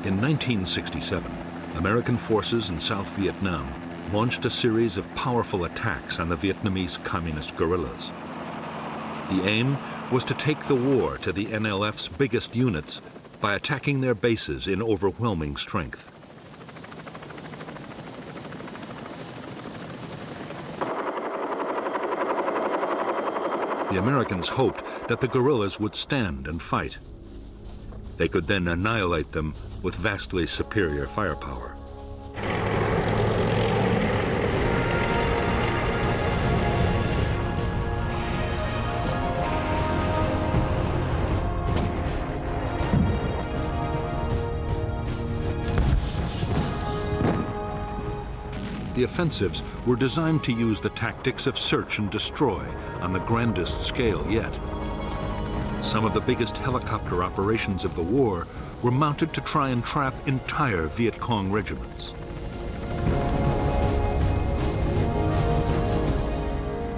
In 1967, American forces in South Vietnam launched a series of powerful attacks on the Vietnamese communist guerrillas. The aim was to take the war to the NLF's biggest units by attacking their bases in overwhelming strength. The Americans hoped that the guerrillas would stand and fight. They could then annihilate them with vastly superior firepower. The offensives were designed to use the tactics of search and destroy on the grandest scale yet. Some of the biggest helicopter operations of the war were mounted to try and trap entire Viet Cong regiments.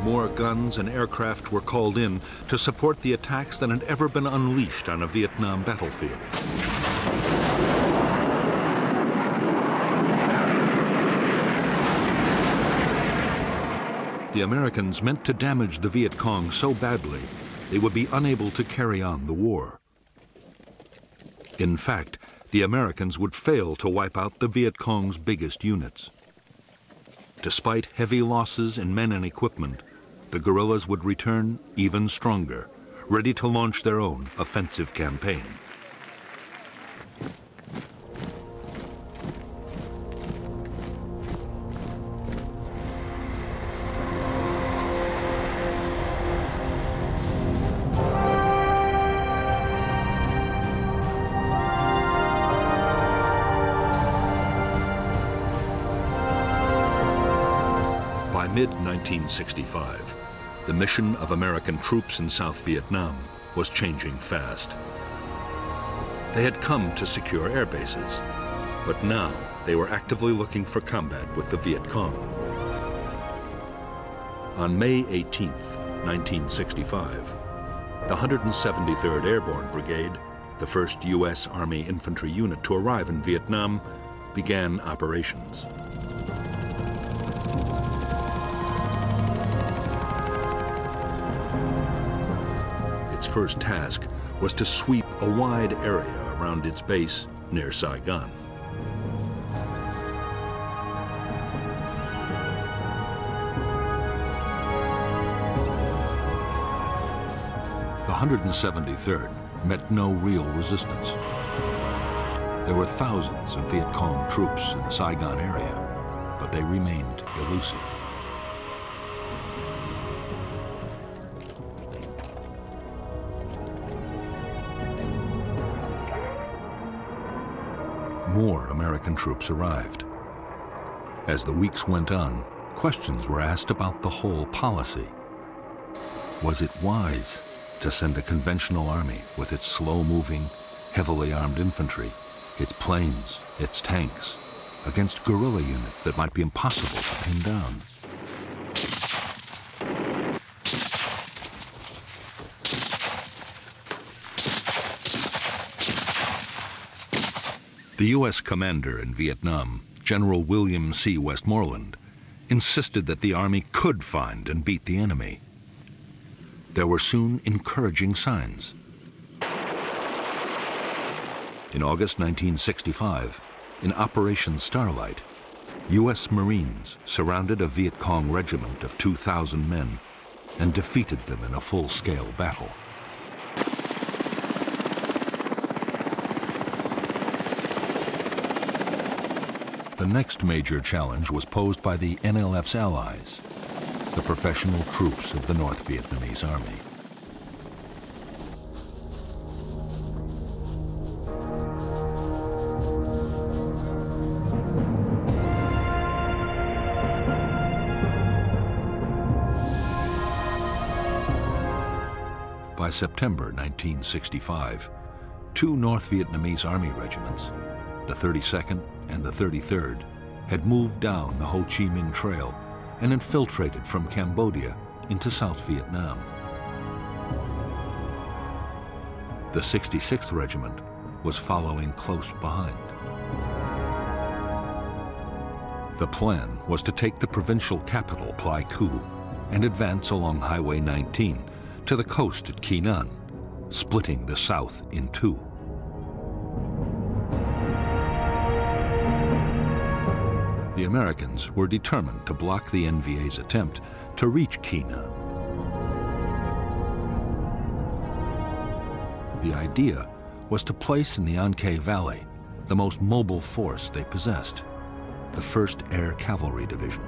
More guns and aircraft were called in to support the attacks that had ever been unleashed on a Vietnam battlefield. The Americans meant to damage the Viet Cong so badly they would be unable to carry on the war. In fact, the Americans would fail to wipe out the Viet Cong's biggest units. Despite heavy losses in men and equipment, the guerrillas would return even stronger, ready to launch their own offensive campaign. By mid-1965, the mission of American troops in South Vietnam was changing fast. They had come to secure air bases, but now they were actively looking for combat with the Viet Cong. On May 18, 1965, the 173rd Airborne Brigade, the first U.S. Army infantry unit to arrive in Vietnam, began operations. Its first task was to sweep a wide area around its base near Saigon. The 173rd met no real resistance. There were thousands of Viet Cong troops in the Saigon area, but they remained elusive. More American troops arrived. As the weeks went on, questions were asked about the whole policy. Was it wise to send a conventional army with its slow-moving, heavily armed infantry, its planes, its tanks, against guerrilla units that might be impossible to pin down? The U.S. commander in Vietnam, General William C. Westmoreland, insisted that the Army could find and beat the enemy. There were soon encouraging signs. In August 1965, in Operation Starlight, U.S. Marines surrounded a Viet Cong regiment of 2,000 men and defeated them in a full-scale battle. The next major challenge was posed by the NLF's allies, the professional troops of the North Vietnamese Army. By September 1965, two North Vietnamese Army regiments, the 32nd and the 33rd, had moved down the Ho Chi Minh Trail and infiltrated from Cambodia into South Vietnam. The 66th Regiment, was following close behind. The plan was to take the provincial capital, Pleiku, and advance along Highway 19 to the coast at Kinan, splitting the south in two. The Americans were determined to block the NVA's attempt to reach Kinan. The idea was to place in the Anke Valley the most mobile force they possessed, the 1st Air Cavalry Division.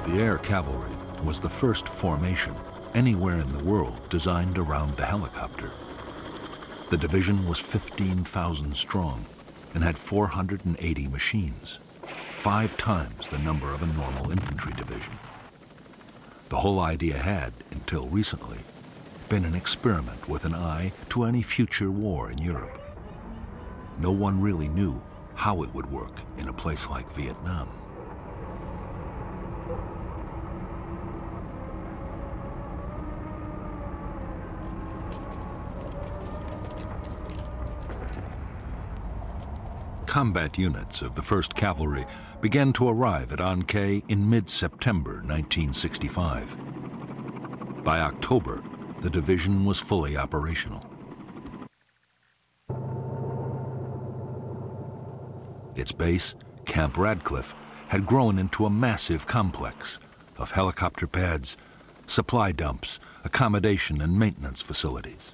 The Air Cavalry was the first formation anywhere in the world designed around the helicopter. The division was 15,000 strong and had 480 machines, 5 times the number of a normal infantry division. The whole idea had, until recently, been an experiment with an eye to any future war in Europe. No one really knew how it would work in a place like Vietnam. Combat units of the 1st Cavalry began to arrive at An Khe in mid-September 1965. By October, the division was fully operational. Its base, Camp Radcliffe, had grown into a massive complex of helicopter pads, supply dumps, accommodation and maintenance facilities.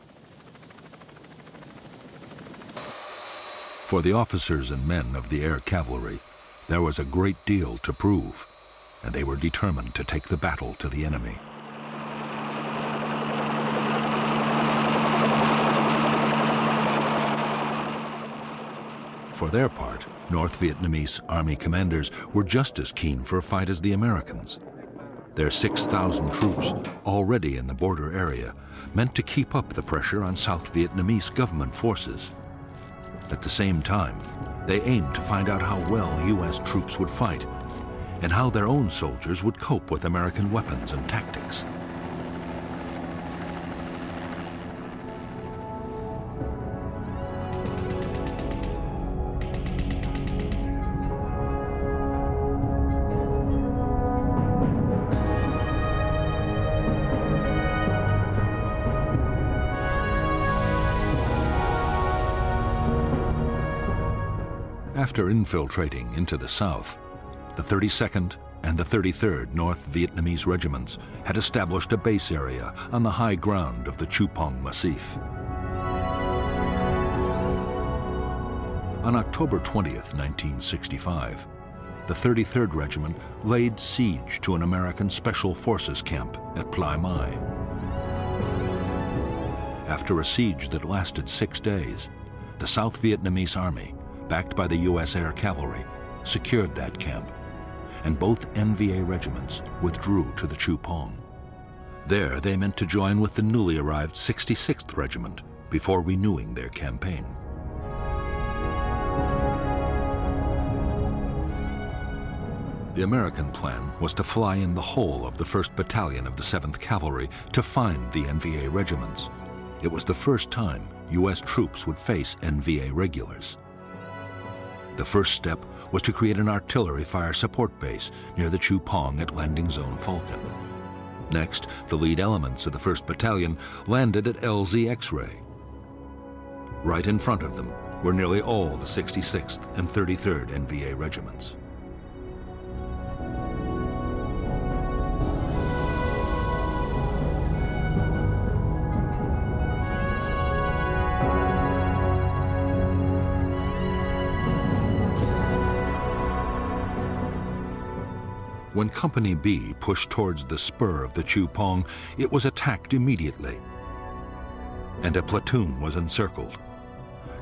For the officers and men of the Air Cavalry, there was a great deal to prove, and they were determined to take the battle to the enemy. For their part, North Vietnamese Army commanders were just as keen for a fight as the Americans. Their 6,000 troops, already in the border area, meant to keep up the pressure on South Vietnamese government forces. At the same time, they aimed to find out how well U.S. troops would fight and how their own soldiers would cope with American weapons and tactics. After infiltrating into the south, the 32nd and the 33rd North Vietnamese regiments had established a base area on the high ground of the Chupong Massif. On October 20th, 1965, the 33rd Regiment laid siege to an American Special Forces camp at Plai Mai. After a siege that lasted 6 days, the South Vietnamese Army, backed by the U.S. Air Cavalry, secured that camp, and both NVA regiments withdrew to the Chupong. There, they meant to join with the newly arrived 66th Regiment before renewing their campaign. The American plan was to fly in the whole of the 1st Battalion of the 7th Cavalry to find the NVA regiments. It was the first time U.S. troops would face NVA regulars. The first step was to create an artillery fire support base near the Chupong at Landing Zone Falcon. Next, the lead elements of the 1st Battalion landed at LZ X-Ray. Right in front of them were nearly all the 66th and 33rd NVA regiments. When Company B pushed towards the spur of the Chupong, it was attacked immediately, and a platoon was encircled.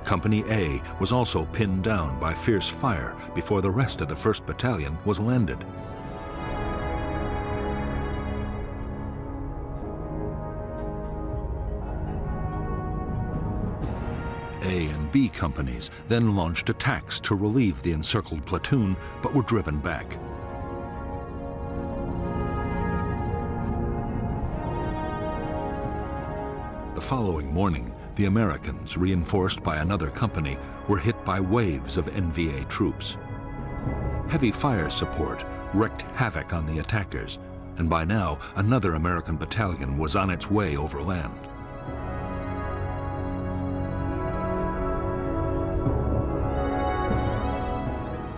Company A was also pinned down by fierce fire before the rest of the 1st Battalion was landed. A and B companies then launched attacks to relieve the encircled platoon, but were driven back. following morning, the Americans, reinforced by another company, were hit by waves of NVA troops. Heavy fire support wreaked havoc on the attackers, and by now another American battalion was on its way overland.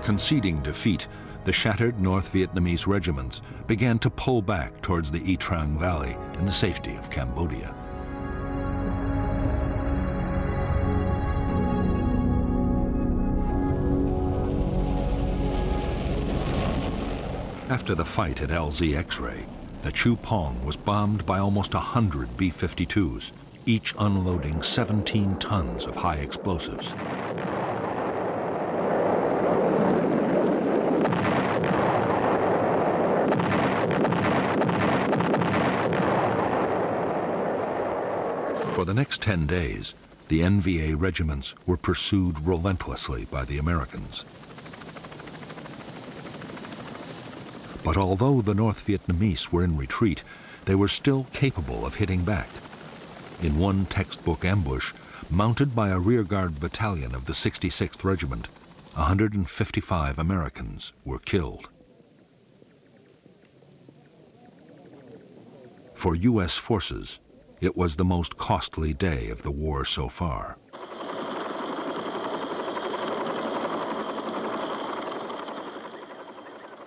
Conceding defeat, the shattered North Vietnamese regiments began to pull back towards the Y Trang Valley in the safety of Cambodia. After the fight at LZ X-Ray, the Chu Pong was bombed by almost 100 B-52s, each unloading 17 tons of high explosives. For the next 10 days, the NVA regiments were pursued relentlessly by the Americans. But although the North Vietnamese were in retreat, they were still capable of hitting back. In one textbook ambush, mounted by a rearguard battalion of the 66th Regiment, 155 Americans were killed. For U.S. forces, it was the most costly day of the war so far.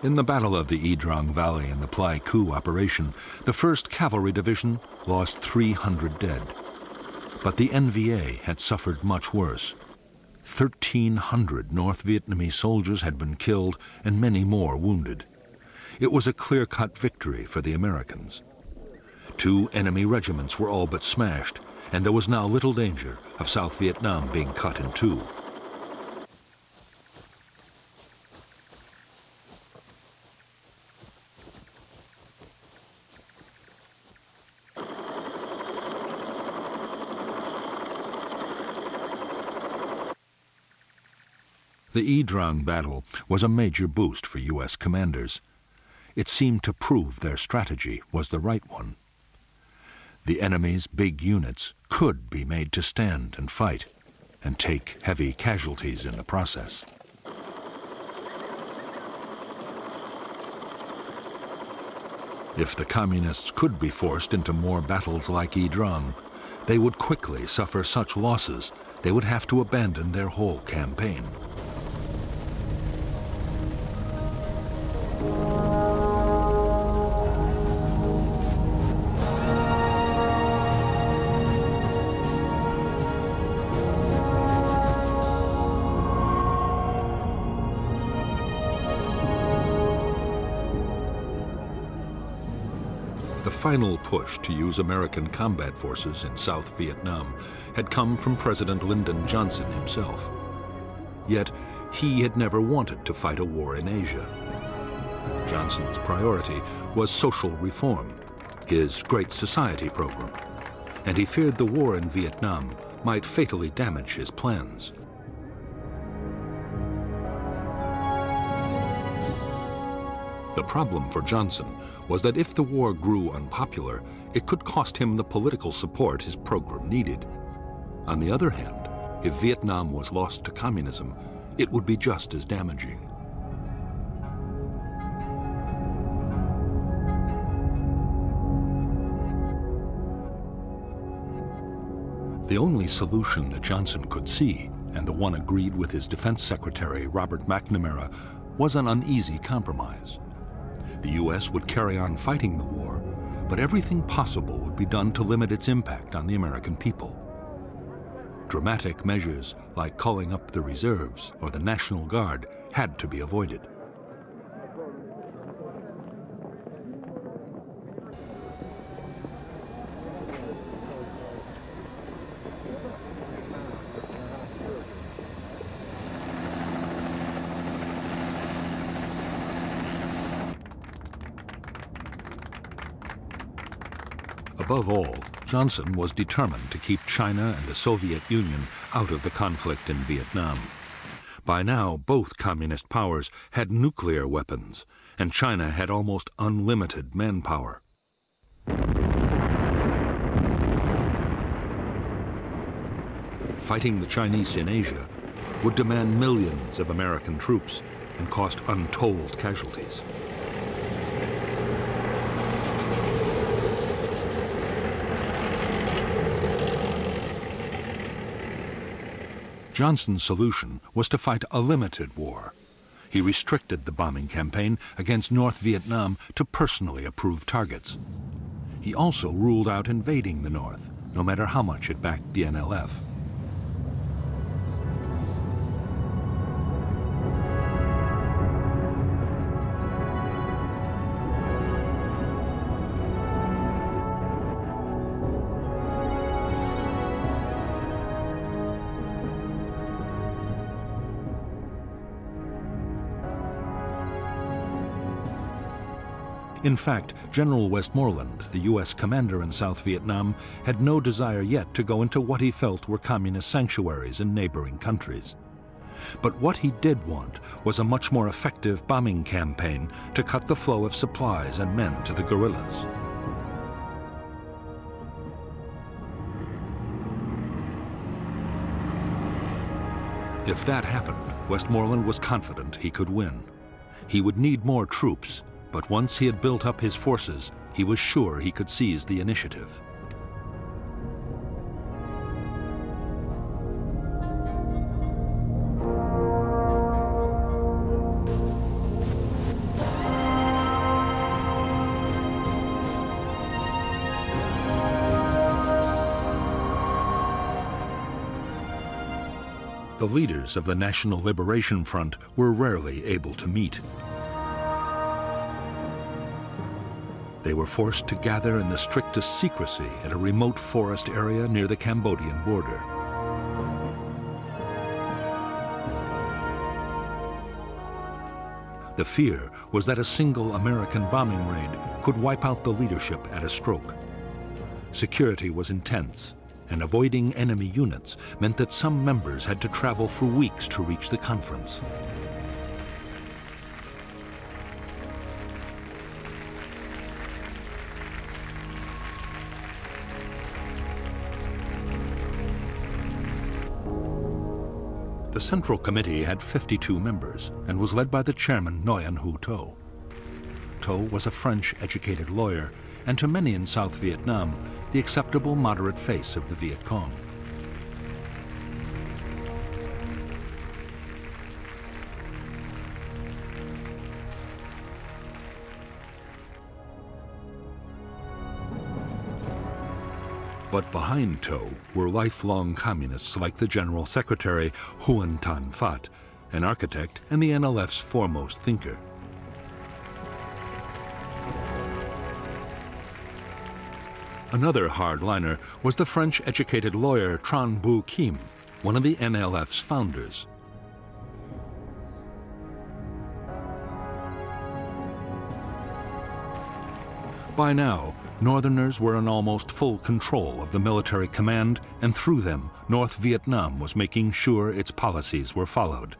In the Battle of the Y Trang Valley and the Pleiku operation, the 1st Cavalry Division lost 300 dead. But the NVA had suffered much worse. 1,300 North Vietnamese soldiers had been killed and many more wounded. It was a clear-cut victory for the Americans. 2 enemy regiments were all but smashed, and there was now little danger of South Vietnam being cut in two. The Y Trang battle was a major boost for U.S. commanders. It seemed to prove their strategy was the right one. The enemy's big units could be made to stand and fight, and take heavy casualties in the process. If the Communists could be forced into more battles like Y Trang, they would quickly suffer such losses they would have to abandon their whole campaign. The final push to use American combat forces in South Vietnam had come from President Lyndon Johnson himself. Yet, he had never wanted to fight a war in Asia. Johnson's priority was social reform, his Great Society program, and he feared the war in Vietnam might fatally damage his plans. The problem for Johnson was that if the war grew unpopular, it could cost him the political support his program needed. On the other hand, if Vietnam was lost to communism, it would be just as damaging. The only solution that Johnson could see, and the one agreed with his Defense Secretary Robert McNamara, was an uneasy compromise. The U.S. would carry on fighting the war, but everything possible would be done to limit its impact on the American people. Dramatic measures like calling up the reserves or the National Guard had to be avoided. Above all, Johnson was determined to keep China and the Soviet Union out of the conflict in Vietnam. By now, both communist powers had nuclear weapons, and China had almost unlimited manpower. fighting the Chinese in Asia, would demand millions of American troops and cost untold casualties. Johnson's solution was to fight a limited war. He restricted the bombing campaign against North Vietnam to personally approved targets. He also ruled out invading the North, no matter how much it backed the NLF. In fact, General Westmoreland, the U.S. commander in South Vietnam, had no desire yet to go into what he felt were communist sanctuaries in neighboring countries. But what he did want was a much more effective bombing campaign to cut the flow of supplies and men to the guerrillas. If that happened, Westmoreland was confident he could win. He would need more troops, but once he had built up his forces, he was sure he could seize the initiative. The leaders of the National Liberation Front were rarely able to meet. They were forced to gather in the strictest secrecy at a remote forest area near the Cambodian border. The fear was that a single American bombing raid could wipe out the leadership at a stroke. Security was intense, and avoiding enemy units meant that some members had to travel for weeks to reach the conference. The Central Committee had 52 members and was led by the chairman, Nguyen Hue To. To was a French-educated lawyer and to many in South Vietnam, the acceptable moderate face of the Viet Cong. But behind To were lifelong communists like the General Secretary Huon Tan Phat, an architect and the NLF's foremost thinker. Another hardliner was the French-educated lawyer Tran Bu Kim, one of the NLF's founders. By now, Northerners were in almost full control of the military command, and through them, North Vietnam was making sure its policies were followed.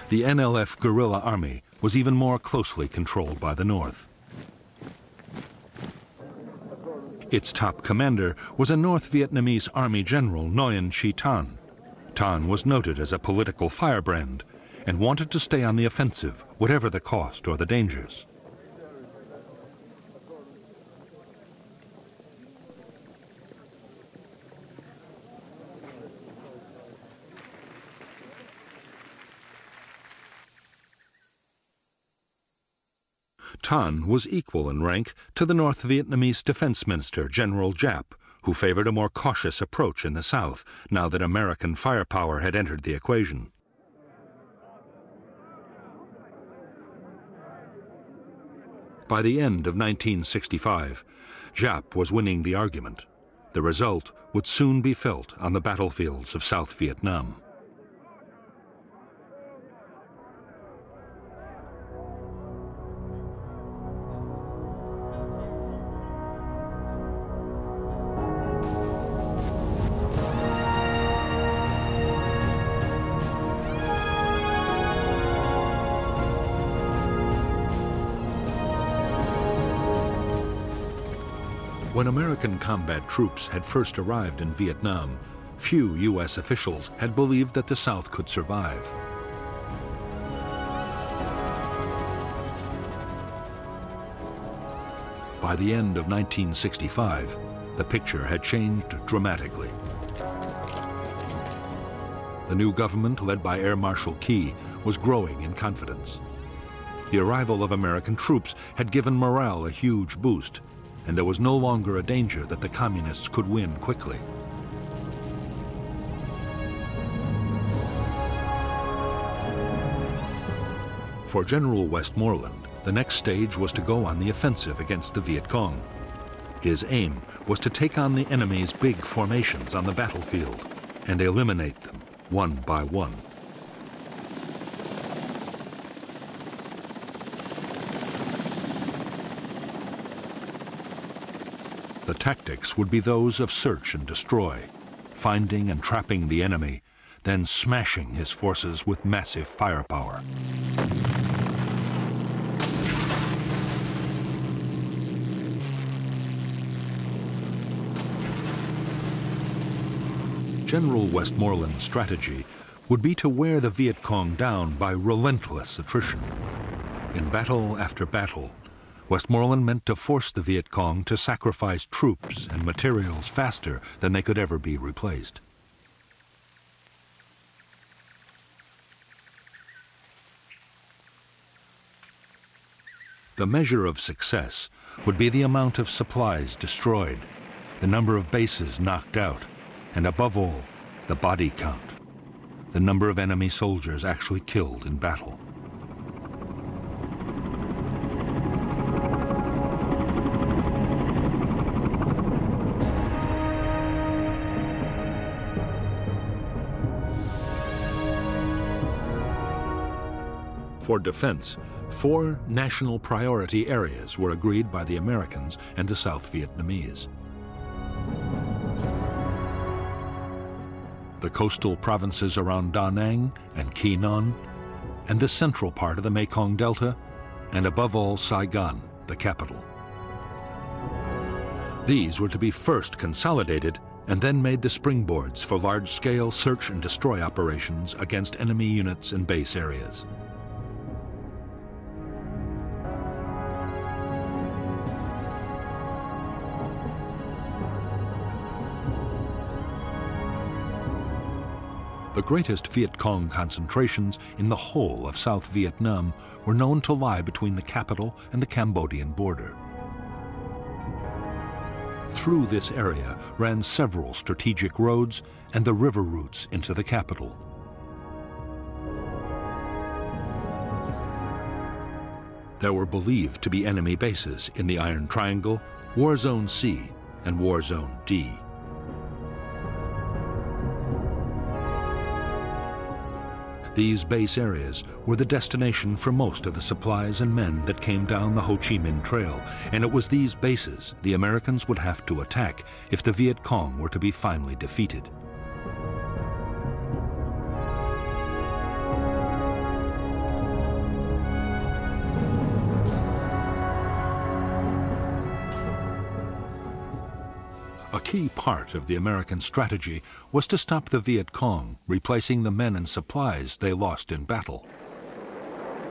The NLF guerrilla army was even more closely controlled by the North. Its top commander was a North Vietnamese Army General Nguyen Chi Thanh. Thanh was noted as a political firebrand and wanted to stay on the offensive, whatever the cost or the dangers. Thanh was equal in rank to the North Vietnamese Defense Minister, General Giap, who favored a more cautious approach in the South, now that American firepower had entered the equation. By the end of 1965, Giap was winning the argument. The result would soon be felt on the battlefields of South Vietnam. When American combat troops had first arrived in Vietnam, few U.S. officials had believed that the South could survive. By the end of 1965, the picture had changed dramatically. The new government, led by Air Marshal Key, was growing in confidence. The arrival of American troops had given morale a huge boost, and there was no longer a danger that the communists could win quickly. For General Westmoreland, the next stage was to go on the offensive against the Viet Cong. His aim was to take on the enemy's big formations on the battlefield and eliminate them one by one. The tactics would be those of search and destroy, finding and trapping the enemy, then smashing his forces with massive firepower. General Westmoreland's strategy would be to wear the Viet Cong down by relentless attrition. In battle after battle, Westmoreland meant to force the Viet Cong to sacrifice troops and materials faster than they could ever be replaced. The measure of success would be the amount of supplies destroyed, the number of bases knocked out, and above all, the body count, the number of enemy soldiers actually killed in battle. For defense, 4 national priority areas were agreed by the Americans and the South Vietnamese. The coastal provinces around Da Nang and Quy Nhon, and the central part of the Mekong Delta, and above all Saigon, the capital. These were to be first consolidated and then made the springboards for large-scale search and destroy operations against enemy units and base areas. The greatest Viet Cong concentrations in the whole of South Vietnam were known to lie between the capital and the Cambodian border. Through this area ran several strategic roads and the river routes into the capital. There were believed to be enemy bases in the Iron Triangle, War Zone C, and War Zone D. These base areas were the destination for most of the supplies and men that came down the Ho Chi Minh Trail, and it was these bases the Americans would have to attack if the Viet Cong were to be finally defeated. A key part of the American strategy was to stop the Viet Cong, replacing the men and supplies they lost in battle.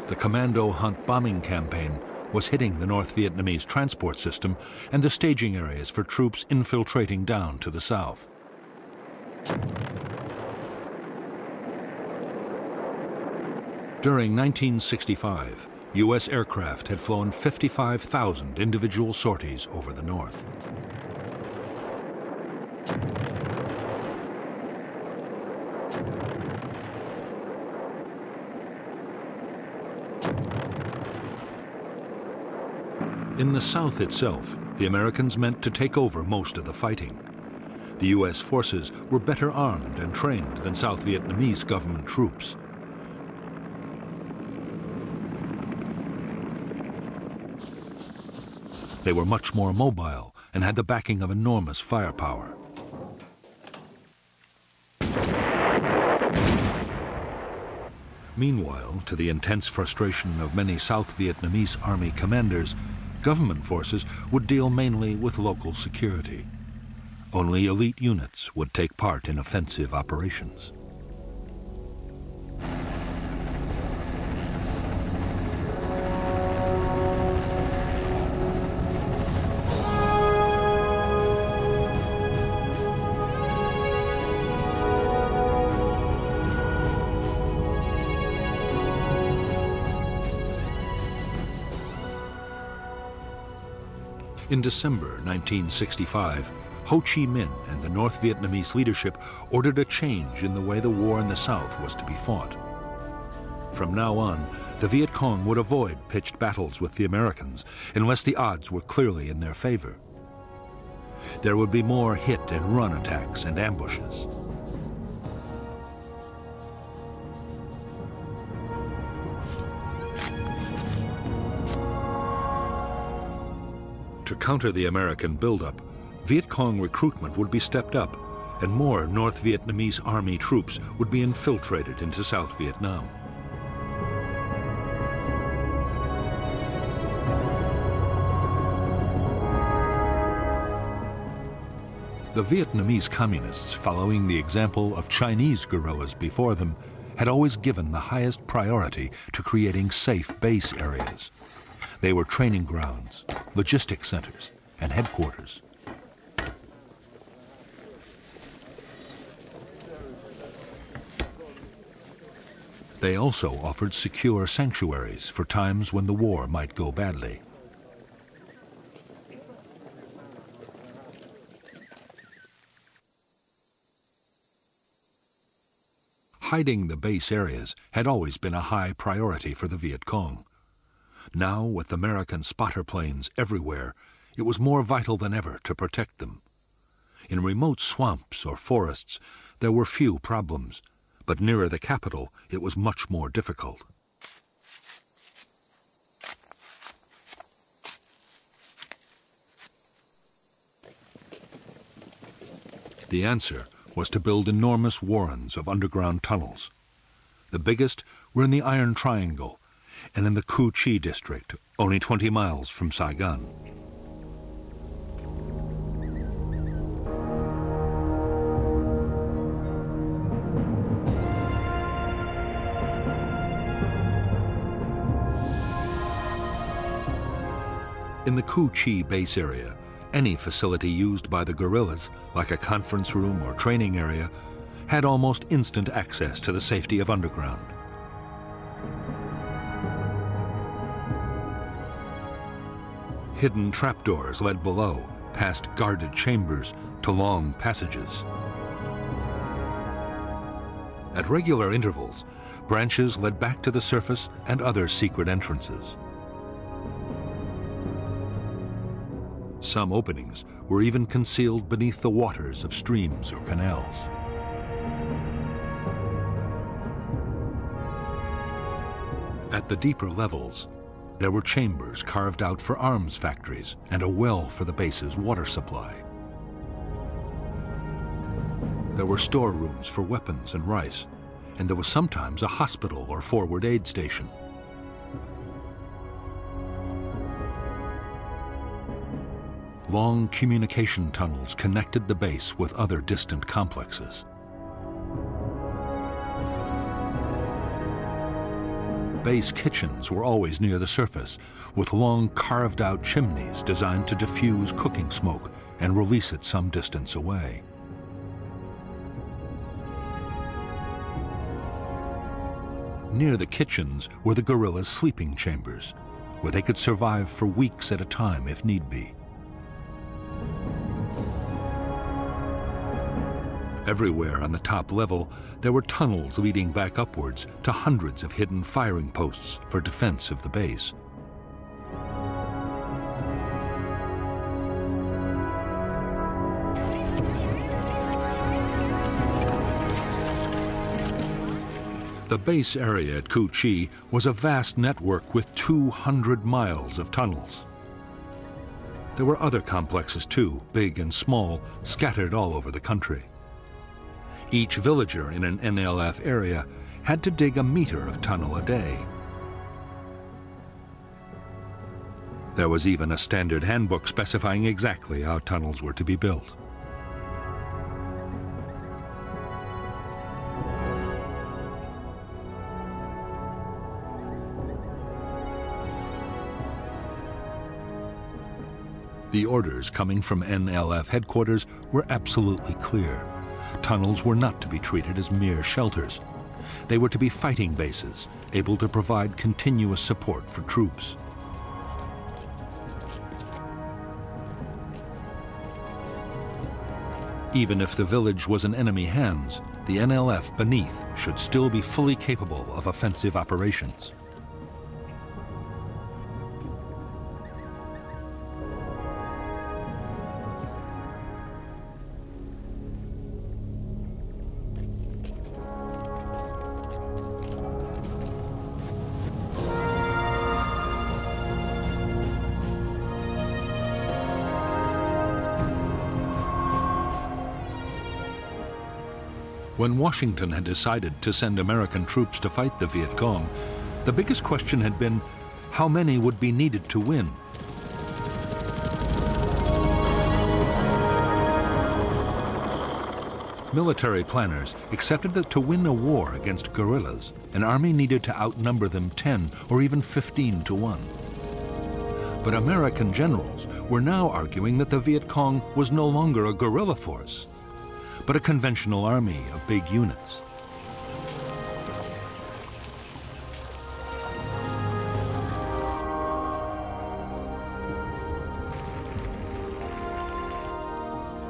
The Commando Hunt bombing campaign was hitting the North Vietnamese transport system and the staging areas for troops infiltrating down to the south. During 1965, U.S. aircraft had flown 55,000 individual sorties over the north. In the South itself, the Americans meant to take over most of the fighting. The U.S. forces were better armed and trained than South Vietnamese government troops. They were much more mobile and had the backing of enormous firepower. Meanwhile, to the intense frustration of many South Vietnamese army commanders, Government forces would deal mainly with local security. Only elite units would take part in offensive operations. In December 1965, Ho Chi Minh and the North Vietnamese leadership ordered a change in the way the war in the South was to be fought. From now on, the Viet Cong would avoid pitched battles with the Americans unless the odds were clearly in their favor. There would be more hit and run attacks and ambushes. To counter the American buildup, Viet Cong recruitment would be stepped up, and more North Vietnamese army troops would be infiltrated into South Vietnam. The Vietnamese communists, following the example of Chinese guerrillas before them, had always given the highest priority to creating safe base areas. They were training grounds, logistics centers, and headquarters. They also offered secure sanctuaries for times when the war might go badly. Hiding the base areas had always been a high priority for the Viet Cong. Now, with American spotter planes everywhere, it was more vital than ever to protect them. In remote swamps or forests, there were few problems, but nearer the capital, it was much more difficult. The answer was to build enormous warrens of underground tunnels. The biggest were in the Iron Triangle and in the Cu Chi district, only 20 miles from Saigon. In the Cu Chi base area, any facility used by the guerrillas, like a conference room or training area, had almost instant access to the safety of underground. Hidden trapdoors led below, past guarded chambers, to long passages. At regular intervals, branches led back to the surface and other secret entrances. Some openings were even concealed beneath the waters of streams or canals. At the deeper levels, there were chambers carved out for arms factories and a well for the base's water supply. There were storerooms for weapons and rice, and there was sometimes a hospital or forward aid station. Long communication tunnels connected the base with other distant complexes. Base kitchens were always near the surface, with long carved-out chimneys designed to diffuse cooking smoke and release it some distance away. Near the kitchens were the guerrillas' sleeping chambers, where they could survive for weeks at a time if need be. Everywhere on the top level, there were tunnels leading back upwards to hundreds of hidden firing posts for defense of the base. The base area at Cu Chi was a vast network with 200 miles of tunnels. There were other complexes too, big and small, scattered all over the country. Each villager in an NLF area had to dig a meter of tunnel a day. There was even a standard handbook specifying exactly how tunnels were to be built. The orders coming from NLF headquarters were absolutely clear. Tunnels were not to be treated as mere shelters. They were to be fighting bases, able to provide continuous support for troops. Even if the village was in enemy hands, the NLF beneath should still be fully capable of offensive operations. When Washington had decided to send American troops to fight the Viet Cong, the biggest question had been how many would be needed to win. Military planners accepted that to win a war against guerrillas, an army needed to outnumber them 10 or even 15 to 1. But American generals were now arguing that the Viet Cong was no longer a guerrilla force, but a conventional army of big units.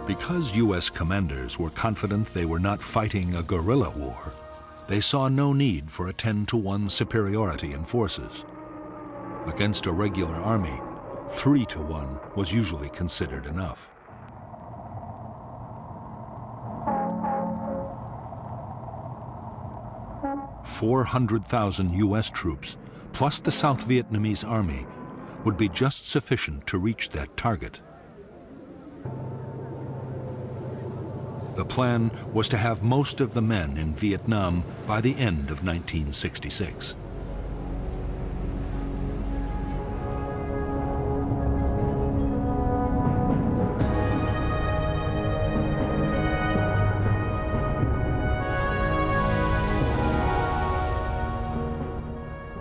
Because U.S. commanders were confident they were not fighting a guerrilla war, they saw no need for a 10-to-1 superiority in forces. Against a regular army, 3-to-1 was usually considered enough. 400,000 U.S. troops, plus the South Vietnamese army, would be just sufficient to reach that target. The plan was to have most of the men in Vietnam by the end of 1966.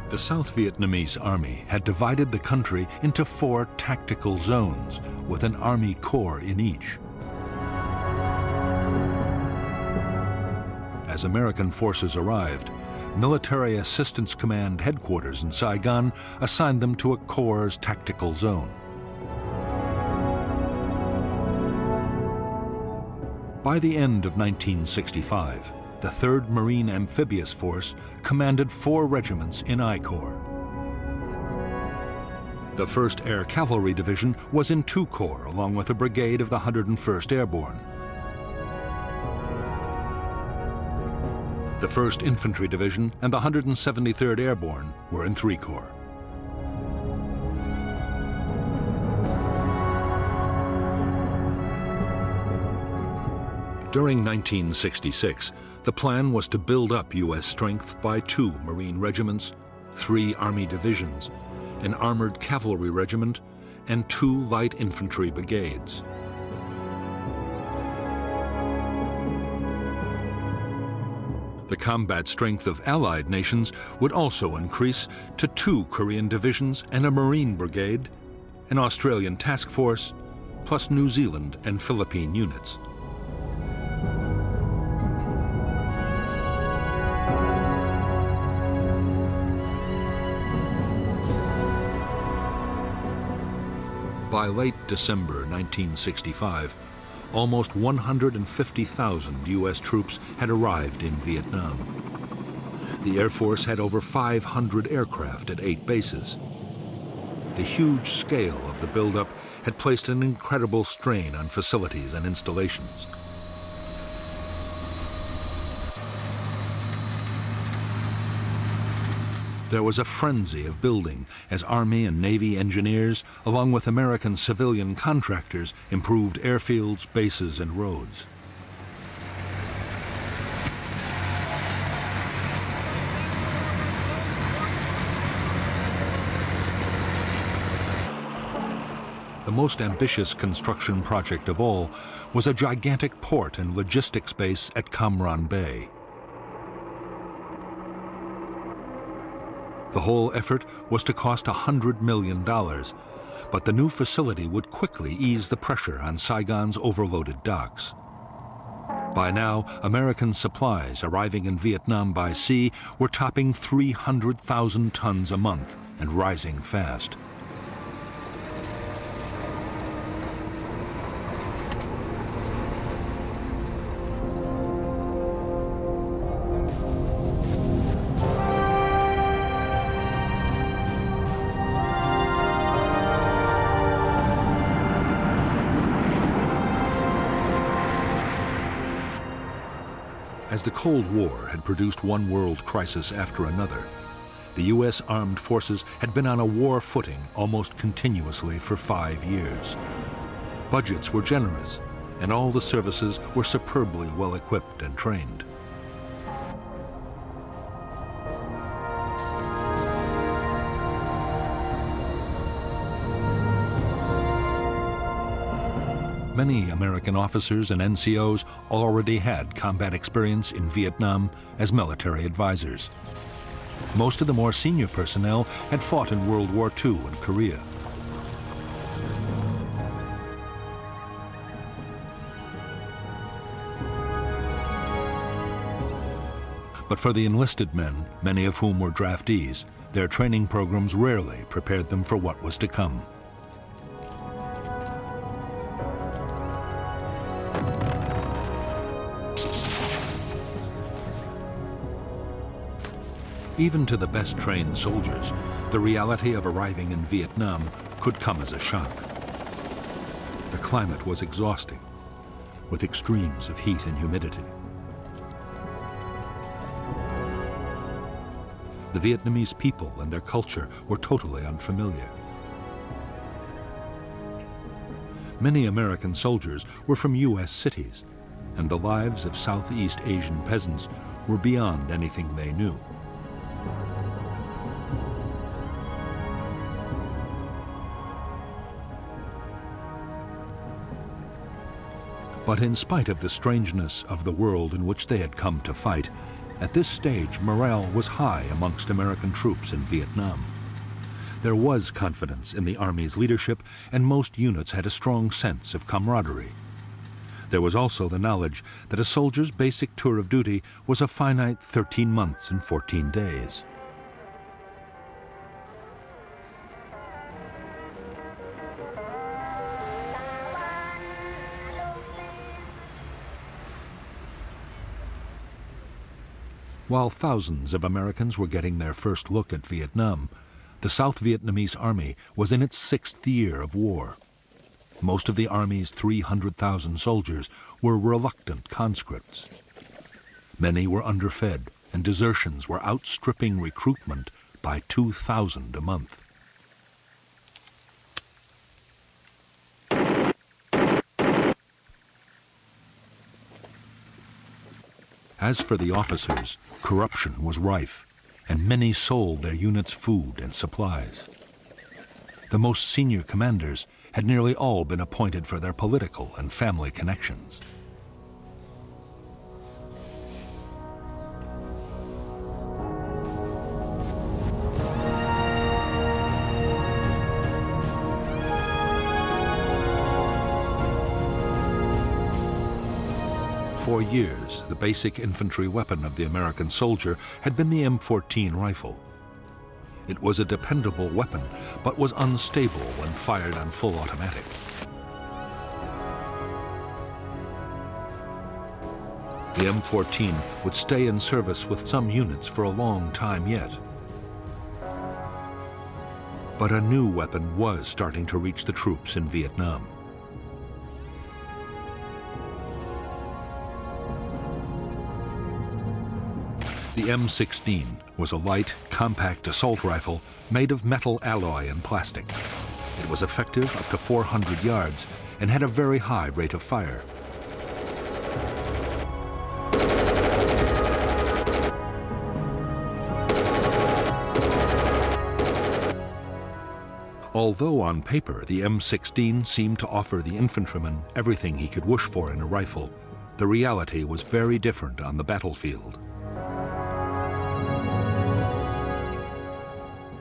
The South Vietnamese army had divided the country into 4 tactical zones, with an army corps in each. As American forces arrived, Military Assistance Command headquarters in Saigon assigned them to a corps' tactical zone. By the end of 1965, the 3rd Marine Amphibious Force commanded 4 regiments in I Corps. The 1st Air Cavalry Division was in 2 Corps, along with a brigade of the 101st Airborne. The 1st Infantry Division and the 173rd Airborne were in 3 Corps. During 1966, the plan was to build up U.S. strength by 2 Marine regiments, 3 Army divisions, an armored cavalry regiment, and 2 light infantry brigades. The combat strength of Allied nations would also increase to 2 Korean divisions and a Marine brigade, an Australian task force, plus New Zealand and Philippine units. By late December 1965, almost 150,000 U.S. troops had arrived in Vietnam. The Air Force had over 500 aircraft at 8 bases. The huge scale of the buildup had placed an incredible strain on facilities and installations. There was a frenzy of building as Army and Navy engineers, along with American civilian contractors, improved airfields, bases, and roads. The most ambitious construction project of all was a gigantic port and logistics base at Cam Ranh Bay. The whole effort was to cost $100 million, but the new facility would quickly ease the pressure on Saigon's overloaded docks. By now, American supplies arriving in Vietnam by sea were topping 300,000 tons a month and rising fast. As the Cold War had produced one world crisis after another, the U.S. armed forces had been on a war footing almost continuously for 5 years. Budgets were generous, and all the services were superbly well equipped and trained. Many American officers and NCOs already had combat experience in Vietnam as military advisors. Most of the more senior personnel had fought in World War II and Korea. But for the enlisted men, many of whom were draftees, their training programs rarely prepared them for what was to come. Even to the best trained soldiers, the reality of arriving in Vietnam could come as a shock. The climate was exhausting, with extremes of heat and humidity. The Vietnamese people and their culture were totally unfamiliar. Many American soldiers were from U.S. cities, and the lives of Southeast Asian peasants were beyond anything they knew. But in spite of the strangeness of the world in which they had come to fight, at this stage morale was high amongst American troops in Vietnam. There was confidence in the Army's leadership, and most units had a strong sense of camaraderie. There was also the knowledge that a soldier's basic tour of duty was a finite 13 months and 14 days. While thousands of Americans were getting their first look at Vietnam, the South Vietnamese Army was in its 6th year of war. Most of the Army's 300,000 soldiers were reluctant conscripts. Many were underfed, and desertions were outstripping recruitment by 2,000 a month. As for the officers, corruption was rife, and many sold their units food and supplies. The most senior commanders had nearly all been appointed for their political and family connections. For years, the basic infantry weapon of the American soldier had been the M14 rifle. It was a dependable weapon, but was unstable when fired on full automatic. The M14 would stay in service with some units for a long time yet. But a new weapon was starting to reach the troops in Vietnam. The M16 was a light, compact assault rifle made of metal alloy and plastic. It was effective up to 400 yards and had a very high rate of fire. Although on paper the M16 seemed to offer the infantryman everything he could wish for in a rifle, the reality was very different on the battlefield.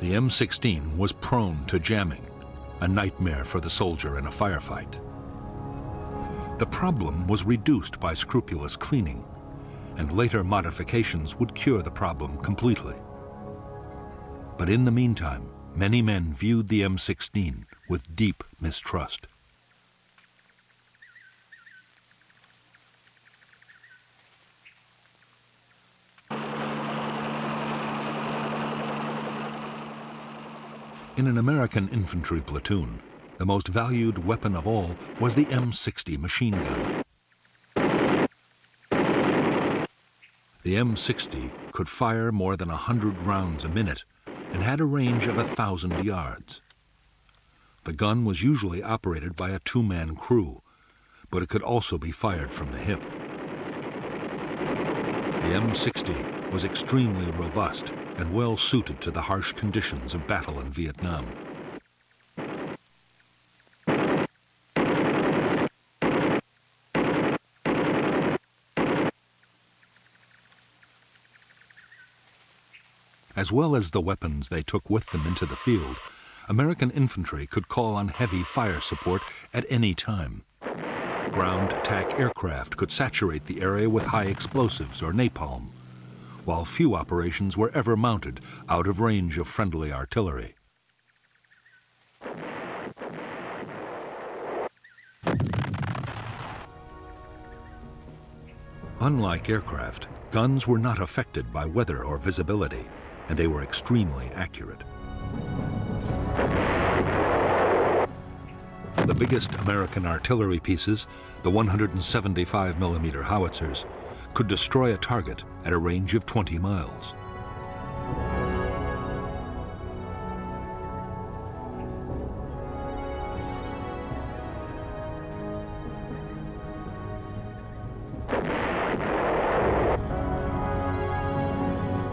The M16 was prone to jamming, a nightmare for the soldier in a firefight. The problem was reduced by scrupulous cleaning, and later modifications would cure the problem completely. But in the meantime, many men viewed the M16 with deep mistrust. In an American infantry platoon, the most valued weapon of all was the M60 machine gun. The M60 could fire more than 100 rounds a minute and had a range of 1,000 yards. The gun was usually operated by a two-man crew, but it could also be fired from the hip. The M60 was extremely robust and well suited to the harsh conditions of battle in Vietnam. As well as the weapons they took with them into the field, American infantry could call on heavy fire support at any time. Ground attack aircraft could saturate the area with high explosives or napalm, while few operations were ever mounted out of range of friendly artillery. Unlike aircraft, guns were not affected by weather or visibility, and they were extremely accurate. The biggest American artillery pieces, the 175mm howitzers, could destroy a target at a range of 20 miles.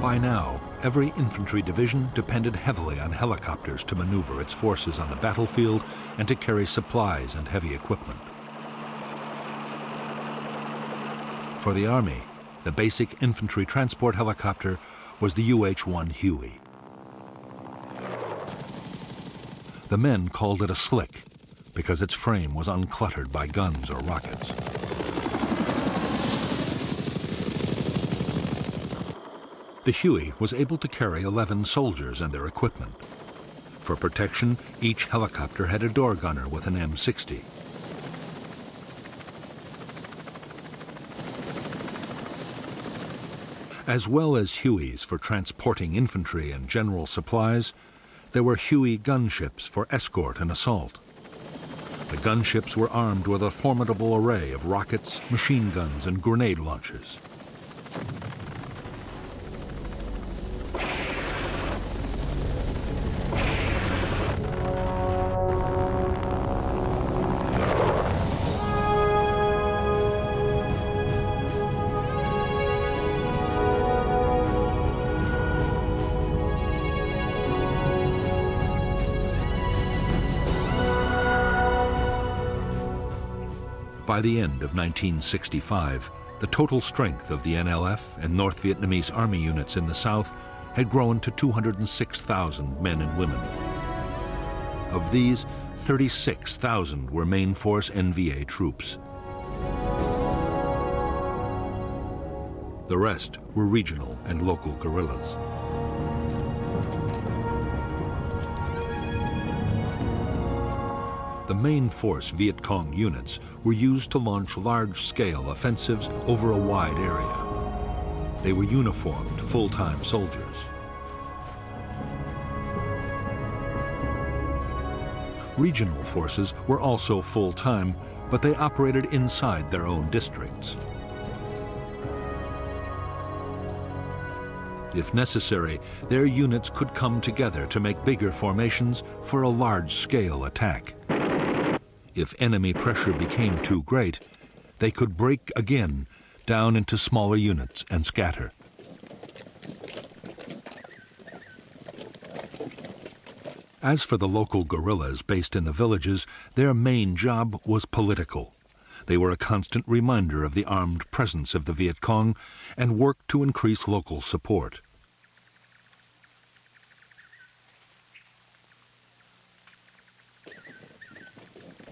By now, every infantry division depended heavily on helicopters to maneuver its forces on the battlefield and to carry supplies and heavy equipment. For the Army, the basic infantry transport helicopter was the UH-1 Huey. The men called it a slick because its frame was uncluttered by guns or rockets. The Huey was able to carry 11 soldiers and their equipment. For protection, each helicopter had a door gunner with an M60. As well as Hueys for transporting infantry and general supplies, there were Huey gunships for escort and assault. The gunships were armed with a formidable array of rockets, machine guns, and grenade launchers. By the end of 1965, the total strength of the NLF and North Vietnamese Army units in the South had grown to 206,000 men and women. Of these, 36,000 were main force NVA troops. The rest were regional and local guerrillas. The main force Viet Cong units were used to launch large-scale offensives over a wide area. They were uniformed, full-time soldiers. Regional forces were also full-time, but they operated inside their own districts. If necessary, their units could come together to make bigger formations for a large-scale attack. If enemy pressure became too great, they could break again down into smaller units and scatter. As for the local guerrillas based in the villages, their main job was political. They were a constant reminder of the armed presence of the Viet Cong and worked to increase local support.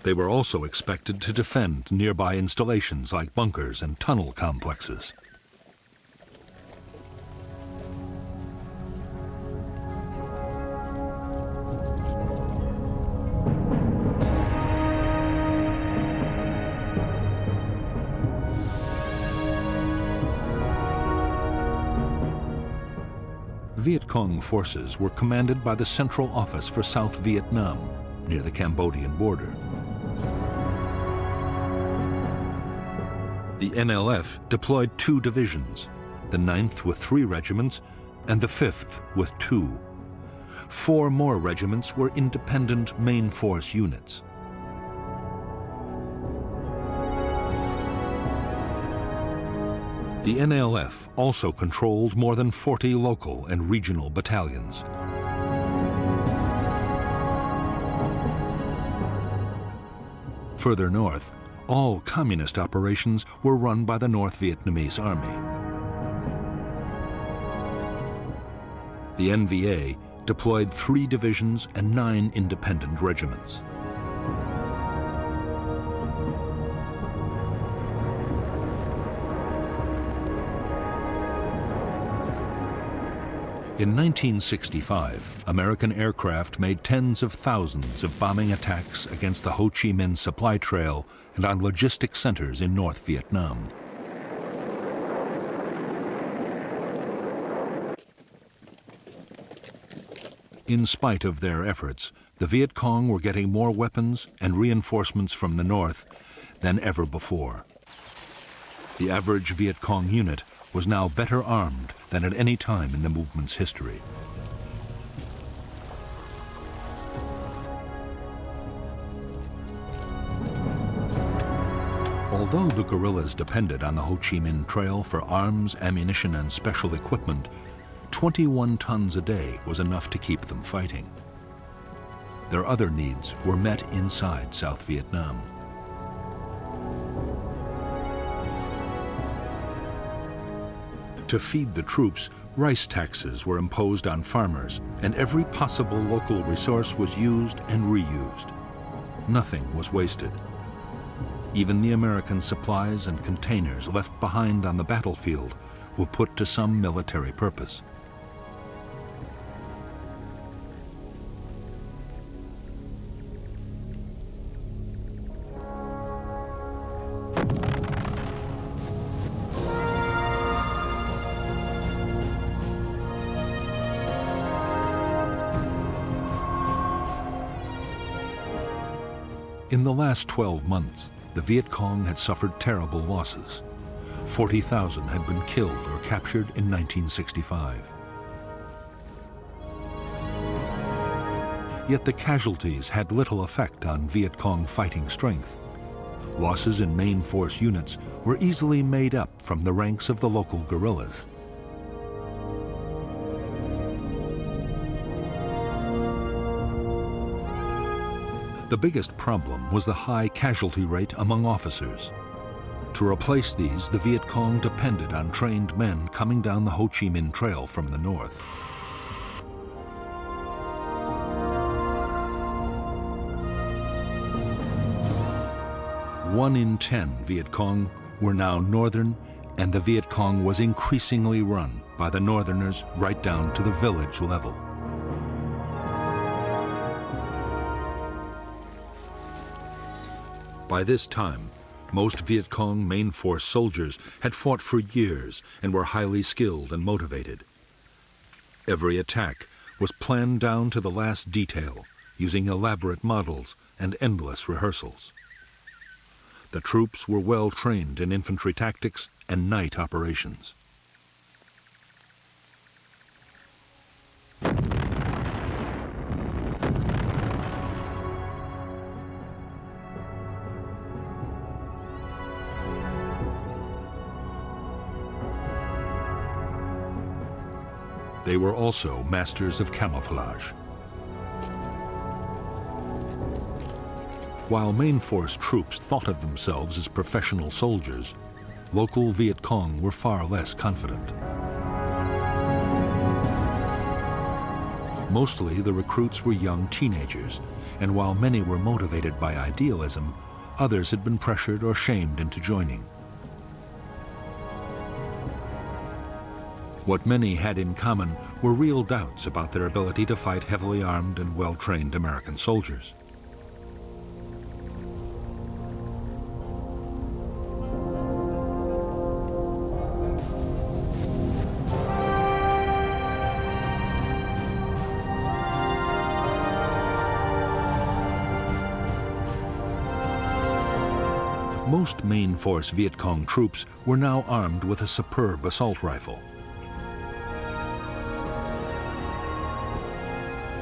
They were also expected to defend nearby installations like bunkers and tunnel complexes. Viet Cong forces were commanded by the Central Office for South Vietnam, near the Cambodian border. The NLF deployed 2 divisions, the 9th with 3 regiments and the 5th with 2. 4 more regiments were independent main force units. The NLF also controlled more than 40 local and regional battalions. Further north, all communist operations were run by the North Vietnamese Army. The NVA deployed 3 divisions and 9 independent regiments. In 1965, American aircraft made tens of thousands of bombing attacks against the Ho Chi Minh supply trail and on logistic centers in North Vietnam. In spite of their efforts, the Viet Cong were getting more weapons and reinforcements from the north than ever before. The average Viet Cong unit was now better armed than at any time in the movement's history. Although the guerrillas depended on the Ho Chi Minh Trail for arms, ammunition, and special equipment, 21 tons a day was enough to keep them fighting. Their other needs were met inside South Vietnam. To feed the troops, rice taxes were imposed on farmers, and every possible local resource was used and reused. Nothing was wasted. Even the American supplies and containers left behind on the battlefield were put to some military purpose. In the last 12 months, the Viet Cong had suffered terrible losses. 40,000 had been killed or captured in 1965. Yet the casualties had little effect on Viet Cong fighting strength. Losses in main force units were easily made up from the ranks of the local guerrillas. The biggest problem was the high casualty rate among officers. To replace these, the Viet Cong depended on trained men coming down the Ho Chi Minh Trail from the north. One in 10 Viet Cong were now northern, and the Viet Cong was increasingly run by the northerners right down to the village level. By this time, most Viet Cong main force soldiers had fought for years and were highly skilled and motivated. Every attack was planned down to the last detail, using elaborate models and endless rehearsals. The troops were well trained in infantry tactics and night operations. They were also masters of camouflage. While main force troops thought of themselves as professional soldiers, local Viet Cong were far less confident. Mostly the recruits were young teenagers, and while many were motivated by idealism, others had been pressured or shamed into joining. What many had in common were real doubts about their ability to fight heavily armed and well-trained American soldiers. Most main force Viet Cong troops were now armed with a superb assault rifle.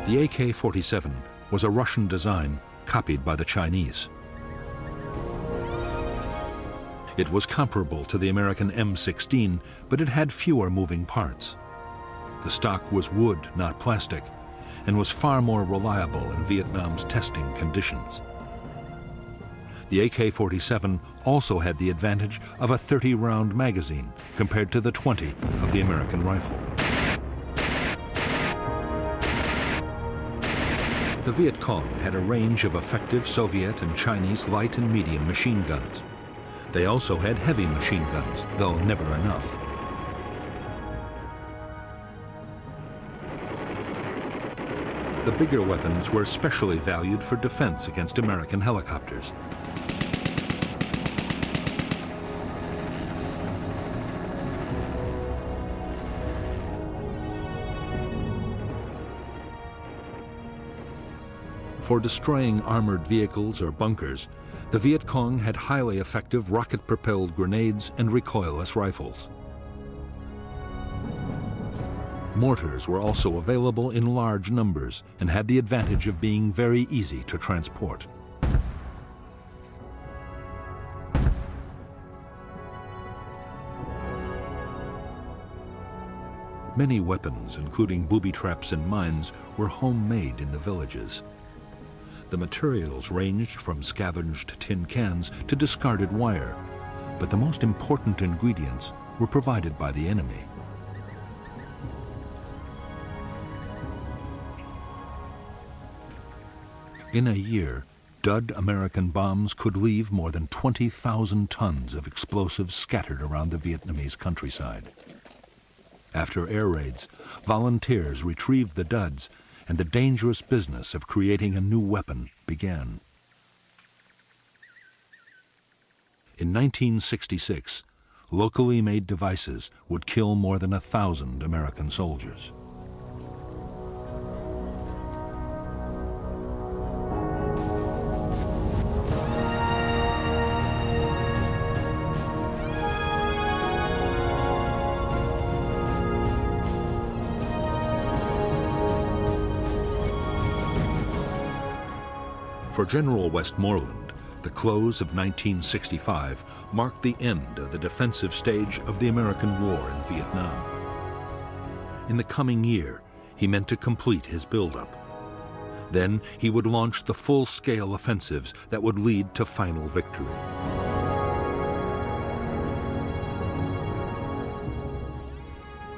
The AK-47 was a Russian design copied by the Chinese. It was comparable to the American M16, but it had fewer moving parts. The stock was wood, not plastic, and was far more reliable in Vietnam's testing conditions. The AK-47 also had the advantage of a 30-round magazine compared to the 20 of the American rifle. The Viet Cong had a range of effective Soviet and Chinese light and medium machine guns. They also had heavy machine guns, though never enough. The bigger weapons were especially valued for defense against American helicopters. For destroying armored vehicles or bunkers, the Viet Cong had highly effective rocket-propelled grenades and recoilless rifles. Mortars were also available in large numbers and had the advantage of being very easy to transport. Many weapons, including booby traps and mines, were homemade in the villages. The materials ranged from scavenged tin cans to discarded wire, but the most important ingredients were provided by the enemy. In a year, dud American bombs could leave more than 20,000 tons of explosives scattered around the Vietnamese countryside. After air raids, volunteers retrieved the duds, and the dangerous business of creating a new weapon began. In 1966, locally made devices would kill more than 1,000 American soldiers. For General Westmoreland, the close of 1965 marked the end of the defensive stage of the American war in Vietnam. In the coming year, he meant to complete his buildup. Then he would launch the full-scale offensives that would lead to final victory.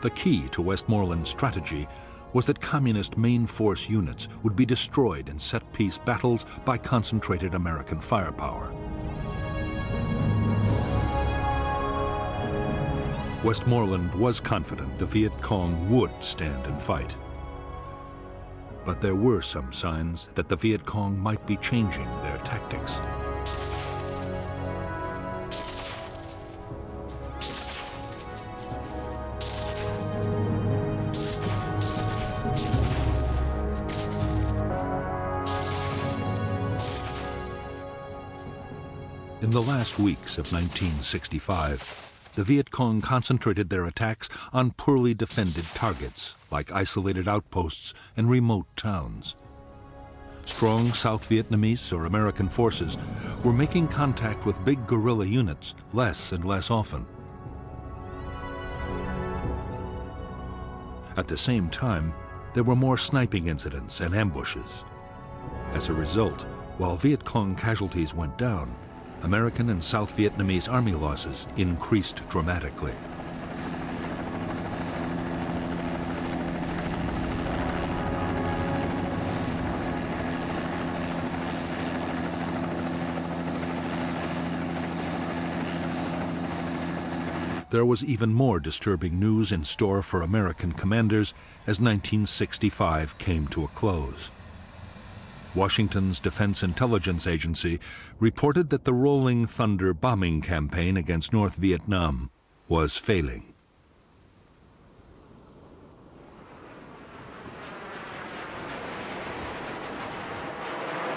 The key to Westmoreland's strategy was that communist main force units would be destroyed in set-piece battles by concentrated American firepower. Westmoreland was confident the Viet Cong would stand and fight. But there were some signs that the Viet Cong might be changing their tactics. In the last weeks of 1965, the Viet Cong concentrated their attacks on poorly defended targets, like isolated outposts and remote towns. Strong South Vietnamese or American forces were making contact with big guerrilla units less and less often. At the same time, there were more sniping incidents and ambushes. As a result, While Viet Cong casualties went down, American and South Vietnamese army losses increased dramatically. There was even more disturbing news in store for American commanders as 1965 came to a close. Washington's Defense Intelligence Agency reported that the Rolling Thunder bombing campaign against North Vietnam was failing.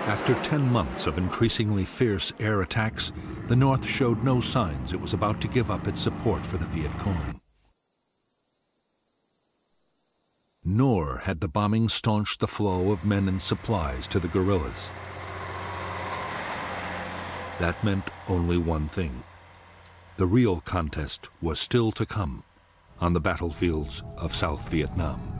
After 10 months of increasingly fierce air attacks, the North showed no signs it was about to give up its support for the Viet Cong. Nor had the bombing staunched the flow of men and supplies to the guerrillas. That meant only one thing. The real contest was still to come on the battlefields of South Vietnam.